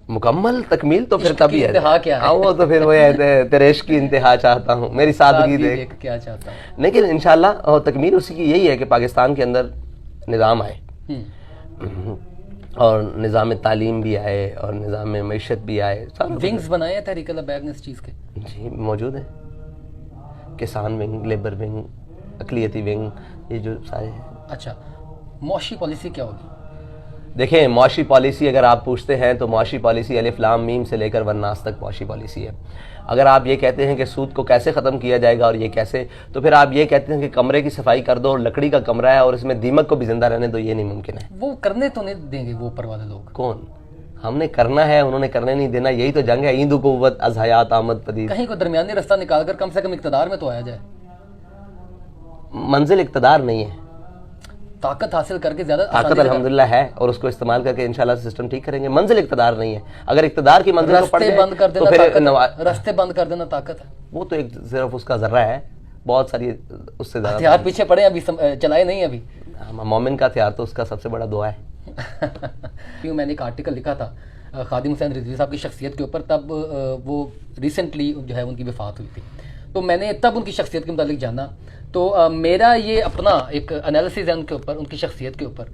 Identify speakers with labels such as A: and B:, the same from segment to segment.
A: مکمل تکمیل تو پھر تبھی ہے.
B: انتہا کیا ہے؟
A: وہ تو پھر وہ ہے تیرے عشق کی انتہا چاہتا ہوں، میری سادگی دیکھ
B: کیا چاہتا ہوں.
A: لیکن انشاءاللہ تکمیل اسی کی یہی ہے کہ پاکستان کے اندر نظام آئے اور نظام تعلیم بھی آئے اور نظام معیشت بھی آئے.
B: ونگز بنائے ہیں تحریک لبیک نے اس چیز کے؟
A: جی موجود ہیں، کسان ونگ، لیبر ونگ، اقلیتی ونگ، یہ جو سارے ہیں.
B: اچھا، معاشی پالیسی کیا ہوگی؟
A: دیکھیں معاشی پالیسی اگر آپ پوچھتے ہیں تو معاشی پالیسی الف لام میم سے لے کر والناس تک معاشی پالیسی ہے. اگر آپ یہ کہتے ہیں کہ سود کو کیسے ختم کیا جائے گا اور یہ کیسے، تو پھر آپ یہ کہتے ہیں کہ کمرے کی صفائی کر دو اور لکڑی کا کمرہ ہے اور اس میں دیمک کو بھی زندہ رہنے دو، یہ نہیں ممکن ہے.
B: وہ کرنے تو نہیں دیں گے وہ اوپر والے لوگ.
A: کون؟ ہم نے کرنا ہے، انہوں نے کرنے نہیں دینا. یہی تو جنگ ہے. ایندو قوت از حیات آمد پدید.
B: کہیں کو درمیانی رستہ نکال کر کم سے کم اقتدار میں تو آیا جائے.
A: منزل اقتدار نہیں ہے،
B: طاقت حاصل کر کے زیادہ
A: طاقت الحمدللہ ہے اور اس کو استعمال کر کے انشاءاللہ سسٹم ٹھیک کریں گے. منزل اقتدار نہیں ہے. اگر اقتدار کی منزل کو پڑھ
B: رستے بند کر
A: تو
B: دینا
A: پھر
B: طاقت، رستے بند کر دینا طاقت ہے.
A: وہ تو ایک صرف اس کا ذرہ ہے، بہت ساری اس سے زیادہ
B: ہتھیار پیچھے پڑے ابھی چلائے نہیں ابھی.
A: مومن کا ہتھیار تو اس کا سب سے بڑا دعا ہے.
B: میں نے ایک آرٹیکل لکھا تھا خادم حسین رضوی صاحب کی شخصیت کے اوپر، تب وہ ریسنٹلی جو ہے ان کی وفات ہوئی تھی، تو میں نے تب ان کی شخصیت کے متعلق جانا. تو میرا یہ اپنا ایک انالیسز ہے ان کے اوپر، ان کی شخصیت کے اوپر،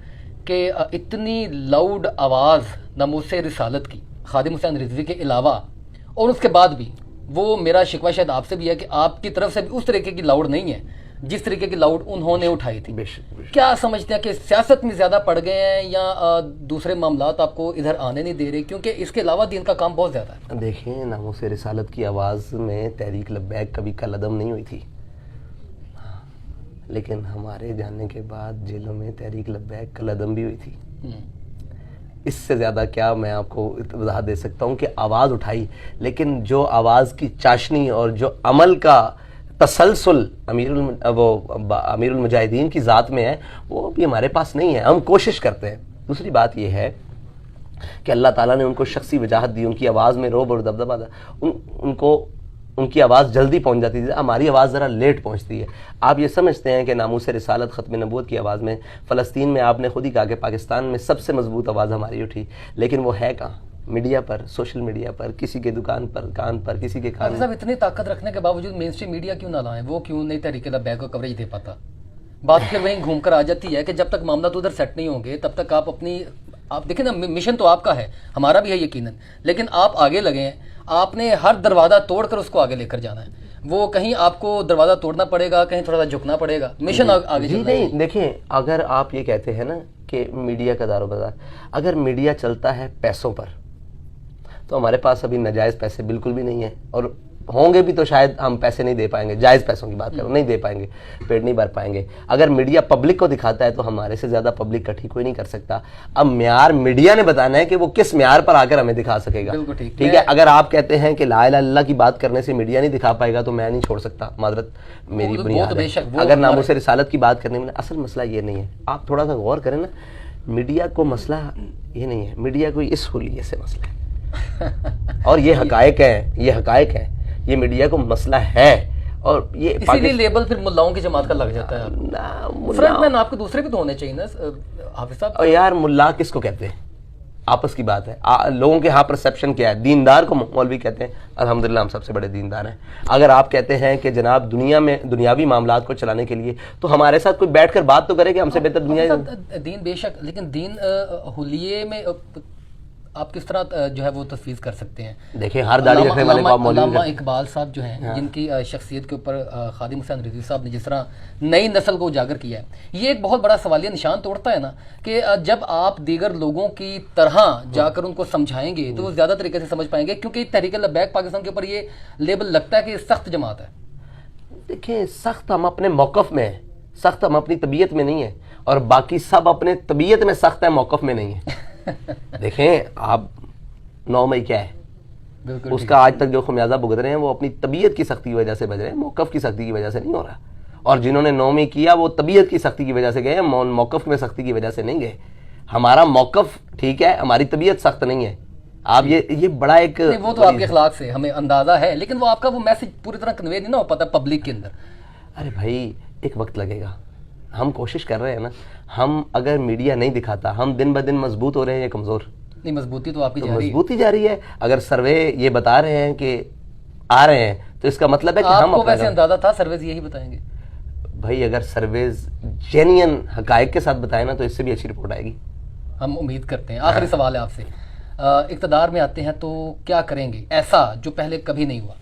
B: کہ اتنی لاؤڈ آواز ناموس رسالت کی خادم حسین رضوی کے علاوہ اور اس کے بعد بھی، وہ میرا شکوہ شاید آپ سے بھی ہے کہ آپ کی طرف سے بھی اس طریقے کی لاؤڈ نہیں ہے جس طریقے کی لاؤڈ انہوں نے اٹھائی تھی. کیا سمجھتے ہیں کہ سیاست میں زیادہ پڑ گئے ہیں یا دوسرے معاملات آپ کو ادھر آنے نہیں دے رہے؟ کیونکہ اس کے علاوہ دین کا کام بہت زیادہ ہے.
A: دیکھیں ناموس رسالت کی آواز میں تحریک لبیک کبھی کالعدم نہیں ہوئی تھی، لیکن ہمارے جاننے کے بعد جیلوں میں تحریک لبیک کالعدم بھی ہوئی تھی. اس سے زیادہ کیا میں آپ کو وضاحت دے سکتا ہوں کہ آواز اٹھائی، لیکن جو آواز کی چاشنی اور جو عمل کا تسلسل امیر المجاہدین کی ذات میں ہے، وہ بھی ہمارے پاس نہیں ہے. ہم کوشش کرتے ہیں. دوسری بات یہ ہے کہ اللہ تعالیٰ نے ان کو شخصی وجاہت دی، ان کی آواز میں روب اور دبدبہ تھا، ان کی آواز جلدی پہنچ جاتی تھی. ہماری آواز ذرا لیٹ پہنچتی ہے. آپ یہ سمجھتے ہیں کہ ناموس رسالت ختم نبوت کی آواز میں فلسطین میں آپ نے خود ہی کہا کہ پاکستان میں سب سے مضبوط آواز ہماری اٹھی، لیکن وہ ہے کہاں؟ میڈیا پر، سوشل میڈیا پر، کسی کے دکان پر، کان پر، کسی کے کھانے.
B: صاحب اتنی طاقت رکھنے کے باوجود مین اسٹریم میڈیا کیوں نہ لائیں؟ وہ کیوں نہیں تحریک لبیک کو کوریج دے پاتا؟ بات پھر وہیں گھوم کر آ جاتی ہے کہ جب تک معاملات ادھر سیٹ نہیں ہوں گے تب تک آپ دیکھیں نا، مشن تو آپ کا ہے، ہمارا بھی ہے یقیناً، لیکن آپ آگے لگے ہیں. آپ نے ہر دروازہ توڑ کر اس کو آگے لے کر جانا ہے. وہ کہیں آپ کو دروازہ توڑنا پڑے گا، کہیں تھوڑا سا جھکنا پڑے گا، مشن آگے
A: جی نہیں. دیکھیں اگر آپ یہ کہتے ہیں نا کہ میڈیا کا دار و مدار، اگر میڈیا چلتا ہے پیسوں پر تو ہمارے پاس ابھی ناجائز پیسے بالکل بھی نہیں ہیں، اور ہوں گے بھی تو شاید ہم پیسے نہیں دے پائیں گے. جائز پیسوں کی بات کروں، نہیں دے پائیں گے، پیٹ نہیں بھر پائیں گے. اگر میڈیا پبلک کو دکھاتا ہے تو ہمارے سے زیادہ پبلک کا ٹھیک کوئی نہیں کر سکتا. اب معیار میڈیا نے بتانا ہے کہ وہ کس معیار پر آ کر ہمیں دکھا سکے گا. ٹھیک ہے، اگر آپ کہتے ہیں کہ لا الہ الا اللہ کی بات کرنے سے میڈیا نہیں دکھا پائے گا تو میں نہیں چھوڑ سکتا، معذرت میری بنیاد ہے. اگر ناموس رسالت کی بات کرنے میں اصل مسئلہ یہ نہیں ہے. آپ تھوڑا سا غور کریں نا، میڈیا کو مسئلہ یہ نہیں ہے، میڈیا کو اس حلیے سے مسئلہ ہے. اور یہ حقائق ہیں، یہ حقائق ہیں، یہ میڈیا کو مسئلہ ہے. اور یہ
B: اسی لیے لیبل پھر ملاؤں کی جماعت کا لگ جاتا ہے. فرنٹ مین آپ کو دوسرے بھی تو ہونے چاہیے نا حافظ صاحب.
A: اور یار ملا کس کو کہتے ہیں؟ آپس کی بات ہے. لوگوں کے ہاں پرسیپشن کیا ہے؟ دیندار کو مولوی کہتے ہیں. الحمدللہ ہم سب سے بڑے دیندار ہیں. اگر آپ کہتے ہیں کہ جناب دنیا میں دنیاوی معاملات کو چلانے کے لیے تو ہمارے ساتھ کوئی بیٹھ کر بات تو کرے کہ ہم سے بہتر دنیا
B: دین بے شک، لیکن دین حلیے میں آپ کس طرح جو ہے وہ تفویض کر سکتے ہیں؟
A: دیکھیں ہر داڑھی رکھنے والے کو آپ مولوی
B: علامہ اقبال صاحب جو ہیں، جن کی شخصیت کے اوپر خادم حسین رضوی صاحب نے جس طرح نئی نسل کو اجاگر کیا ہے، یہ ایک بہت بڑا سوالیہ نشان توڑتا ہے نا کہ جب آپ دیگر لوگوں کی طرح جا کر ان کو سمجھائیں گے تو وہ زیادہ طریقے سے سمجھ پائیں گے، کیونکہ تحریک لبیک پاکستان کے اوپر یہ لیبل لگتا ہے کہ سخت جماعت ہے.
A: دیکھیں سخت ہم اپنے موقف میں ہیں، سخت ہم اپنی طبیعت میں نہیں ہیں، اور باقی سب اپنے طبیعت میں سخت ہے، موقف میں نہیں ہے. دیکھیں آپ 9 مئی کیا ہے، اس کا آج تک جو خمیازہ بھگت رہے ہیں وہ اپنی طبیعت کی سختی کی وجہ سے بج رہے ہیں، موقف کی سختی کی وجہ سے نہیں ہو رہا. اور جنہوں نے 9 مئی کیا وہ طبیعت کی سختی کی وجہ سے گئے، موقف میں سختی کی وجہ سے نہیں گئے. ہمارا موقف ٹھیک ہے، ہماری طبیعت سخت نہیں ہے. آپ یہ بڑا ایک
B: وہ تو آپ کے اخلاق سے ہمیں اندازہ ہے، لیکن وہ آپ کا وہ میسج پوری طرح کنوے نہیں نہ ہو پاتا پبلک کے اندر.
A: ارے بھائی ایک وقت لگے گا. ہم کوشش کر رہے ہیں نا. ہم اگر میڈیا نہیں دکھاتا، ہم دن بہ دن مضبوط ہو رہے ہیں یا کمزور؟
B: نہیں مضبوطی تو آپ کی
A: تو
B: جاری ہے.
A: مضبوطی جاری ہے. اگر سروے یہ بتا رہے ہیں کہ آ رہے ہیں تو اس کا مطلب ہے کہ
B: آپ
A: ہم
B: کو
A: اپنا
B: ویسے اندازہ تھا سرویز یہی بتائیں گے؟
A: بھائی اگر سرویز جینین حقائق کے ساتھ بتائے نا تو اس سے بھی اچھی رپورٹ آئے گی.
B: ہم امید کرتے ہیں. آخری سوال ہے آپ سے، اقتدار میں آتے ہیں تو کیا کریں گے ایسا جو پہلے کبھی نہیں ہوا؟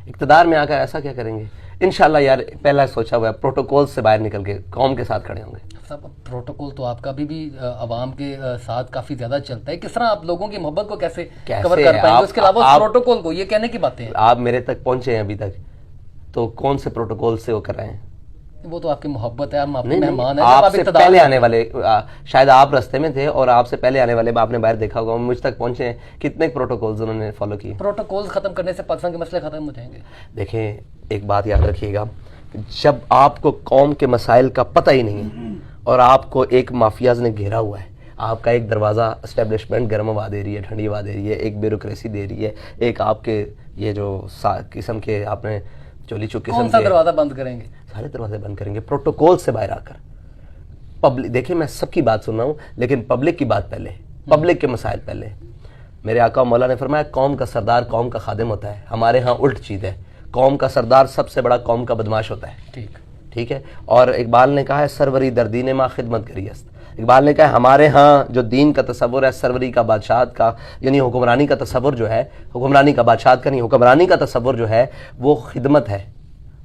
A: اقتدار میں آ کر ایسا کیا کریں گے؟ انشاءاللہ یار پہلا سوچا ہوا ہے پروٹوکول سے باہر نکل کے قوم کے ساتھ کھڑے ہوں گے.
B: صاحب پروٹوکول تو آپ کا بھی عوام کے ساتھ کافی زیادہ چلتا ہے، کس طرح آپ لوگوں کی محبت کو کیسے کور کر پائیں گے؟ اس کے علاوہ اس پروٹوکول کو، یہ کہنے کی باتیں ہیں.
A: آپ میرے تک پہنچے ہیں ابھی تک تو کون سے پروٹوکول سے وہ کر رہے ہیں؟
B: وہ تو آپ کی محبت ہے، ہم آپ کے مہمان ہیں.
A: آپ سے پہلے آنے والے شاید آپ رستے میں تھے اور آپ سے پہلے آنے والے آپ نے باہر دیکھا ہوگا مجھ تک پہنچے ہیں کتنے پروٹوکولز انہوں نے فالو کیے.
B: پروٹوکول ختم کرنے سے پاکستان کے مسئلے ختم ہو جائیں گے.
A: دیکھیں ایک بات یاد رکھیے گا، جب آپ کو قوم کے مسائل کا پتہ ہی نہیں ہے اور آپ کو ایک مافیاز نے گھیرا ہوا ہے، آپ کا ایک دروازہ اسٹیبلشمنٹ گرم ہوا دے رہی ہے، ٹھنڈی ہوا دے رہی ہے، ایک بیوروکریسی دے رہی ہے، ایک آپ کے یہ جو قسم کے آپ نے چولی چک قسم
B: کون سا دروازہ بند کریں گے؟
A: سارے دروازے بند کریں گے پروٹوکول سے باہر آ کر. پبلک دیکھیں میں سب کی بات سن رہا ہوں لیکن پبلک کی بات پہلے، پبلک کے مسائل پہلے. میرے آقا مولا نے فرمایا قوم کا سردار قوم کا خادم ہوتا ہے. ہمارے ہاں الٹ چیز ہے، قوم کا سردار سب سے بڑا قوم کا بدماش ہوتا ہے. ٹھیک ہے. اور اقبال نے کہا ہے سروری در دین ما خدمت کری است. اقبال نے کہا ہے ہمارے ہاں جو دین کا تصور ہے سروری کا بادشاہت کا یعنی حکمرانی کا تصور جو ہے، حکمرانی کا بادشاہت کا نہیں، حکمرانی کا تصور جو ہے وہ خدمت ہے.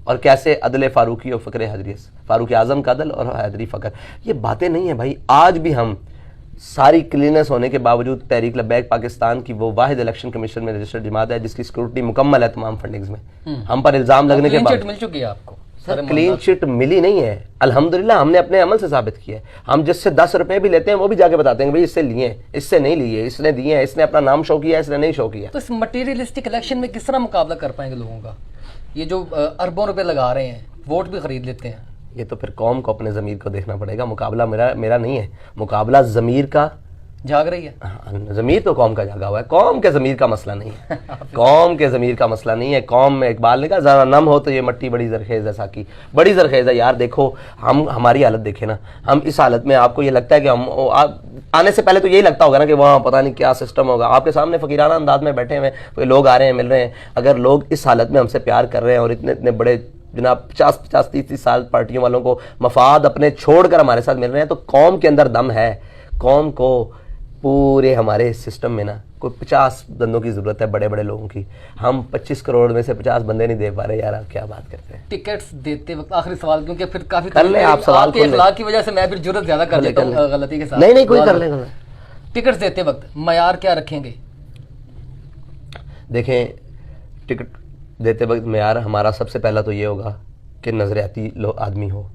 A: اور کیسے عدل فاروقی اور فقر حیدری، فاروق اعظم کا عدل اور حیدری فقر، یہ باتیں نہیں ہیں بھائی. آج بھی ہم ساری کلینس ہونے کے باوجود تحریک لبیک پاکستان کی وہ واحد الیکشن کمیشن میں رجسٹرڈ جماعت ہے جس کی سیکورٹی مکمل ہے تمام فنڈنگز میں. ہم پر الزام لگنے کے بعد
B: مل چکی ہے آپ کو؟
A: کلین چٹ ملی نہیں ہے الحمدللہ، ہم نے اپنے عمل سے ثابت کیا ہے. ہم جس سے 10 روپے بھی لیتے ہیں وہ بھی جا کے بتاتے ہیں کہ بھائی اس سے لیے، اس سے نہیں لیے، اس نے دیے ہیں، اس نے اپنا نام شو کیا ہے، اس نے نہیں شو کیا.
B: تو اس مٹیریلسٹک الیکشن میں کس طرح مقابلہ کر پائیں گے لوگوں کا؟ یہ جو اربوں روپے لگا رہے ہیں، ووٹ بھی خرید لیتے ہیں.
A: یہ تو پھر قوم کو اپنے ضمیر کو دیکھنا پڑے گا. مقابلہ میرا نہیں ہے، مقابلہ ضمیر کا.
B: جاگ رہی ہے
A: ضمیر تو قوم کا جاگا ہوا ہے، قوم کے ضمیر کا مسئلہ نہیں ہے. قوم کے ضمیر کا مسئلہ نہیں ہے. قوم میں اقبال نے کہا ذرا نم ہو تو یہ مٹی بڑی زرخیز ہے ساکی، بڑی زرخیز ہے. یار دیکھو ہماری حالت دیکھیں نا، ہم اس حالت میں آپ کو یہ لگتا ہے کہ ہم آنے سے پہلے تو یہی لگتا ہوگا نا کہ وہاں پتہ نہیں کیا سسٹم ہوگا. آپ کے سامنے فقیرانہ انداز میں بیٹھے ہوئے لوگ آ رہے ہیں، مل رہے ہیں. اگر لوگ اس حالت میں ہم سے پیار کر رہے ہیں اور اتنے بڑے جناب 50 30 سال پارٹیوں والوں کو مفاد اپنے چھوڑ کر ہمارے ساتھ مل رہے ہیں تو قوم کے اندر دم ہے. قوم کو پورے ہمارے سسٹم میں نا کوئی 50 بندوں کی ضرورت ہے، بڑے بڑے لوگوں کی. ہم 25 کروڑ میں سے 50 بندے نہیں دے پا رہے. یار آپ کیا بات کرتے ہیں؟
B: ٹکٹس دیتے وقت آخری سوال، کیونکہ پھر کافی
A: کر لیں آپ سوال
B: کے اخلاق کی وجہ سے میں پھر جرت زیادہ کر لیتا ہوں غلطی کے ساتھ.
A: نہیں کوئی کر لیں.
B: ٹکٹس دیتے وقت معیار کیا رکھیں گے؟
A: دیکھیں ٹکٹ دیتے وقت معیار ہمارا سب سے پہلا تو یہ ہوگا کہ نظریاتی آدمی ہو.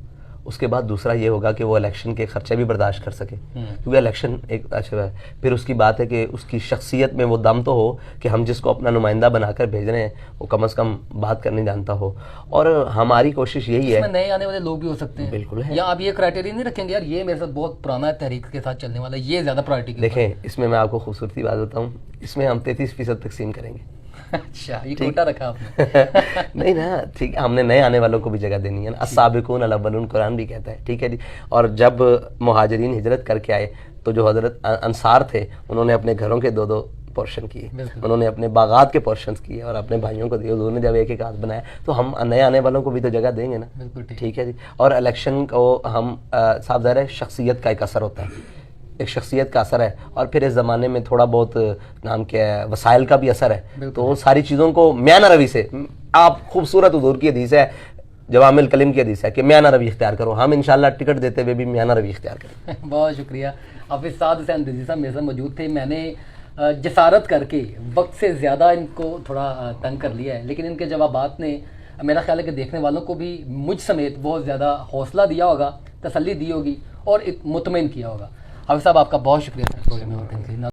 A: اس کے بعد دوسرا یہ ہوگا کہ وہ الیکشن کے خرچے بھی برداشت کر سکے، کیونکہ الیکشن ایک اچھا ہے. پھر اس کی بات ہے کہ اس کی شخصیت میں وہ دم تو ہو کہ ہم جس کو اپنا نمائندہ بنا کر بھیج رہے ہیں وہ کم از کم بات کرنے جانتا ہو. اور ہماری کوشش یہی ہے.
B: اس میں نئے آنے والے لوگ بھی ہو سکتے ہیں.
A: بالکل ہے.
B: یا آپ یہ کرائٹیریا نہیں رکھیں گے یار یہ میرے ساتھ بہت پرانا ہے تحریک کے ساتھ چلنے والا، یہ زیادہ پرائرٹی کی؟
A: دیکھیں اس میں آپ کو خوبصورتی بات بتاؤں، اس میں ہم 33% تقسیم کریں گے.
B: اچھا یہ کوٹا رکھا آپ نے؟
A: نہیں نا ٹھیک ہے، ہم نے نئے آنے والوں کو بھی جگہ دینی ہے نا. السابقون الاولون قرآن بھی کہتا ہے. ٹھیک ہے جی. اور جب مہاجرین ہجرت کر کے آئے تو جو حضرت انصار تھے انہوں نے اپنے گھروں کے 2 پورشن کیے، انہوں نے اپنے باغات کے پورشنز کیے اور اپنے بھائیوں کو دیے. حضور نے جب ایک ہاتھ بنایا تو ہم نئے آنے والوں کو بھی تو جگہ دیں گے نا. ٹھیک ہے جی. اور الیکشن کو ہم صاحب ظاہر ہے شخصیت کا ایک اثر ہوتا ہے، ایک شخصیت کا اثر ہے. اور پھر اس زمانے میں تھوڑا بہت نام کیا ہے وسائل کا بھی اثر ہے. تو ساری چیزوں کو میانہ روی سے، آپ خوبصورت حضور کی حدیث ہے، جوامع الکلم کی حدیث ہے کہ میانہ روی اختیار کرو. ہم انشاءاللہ ٹکٹ دیتے ہوئے بھی میانہ روی اختیار کریں.
B: بہت شکریہ. حافظ سعد حسین رضوی صاحب میرے ساتھ موجود تھے. میں نے جسارت کر کے وقت سے زیادہ ان کو تھوڑا تنگ کر لیا ہے، لیکن ان کے جوابات نے میرا خیال ہے کہ دیکھنے والوں کو بھی مجھ سمیت بہت زیادہ حوصلہ دیا ہوگا، تسلی دی ہوگی اور مطمئن کیا ہوگا. حافظ صاحب آپ کا بہت شکریہ.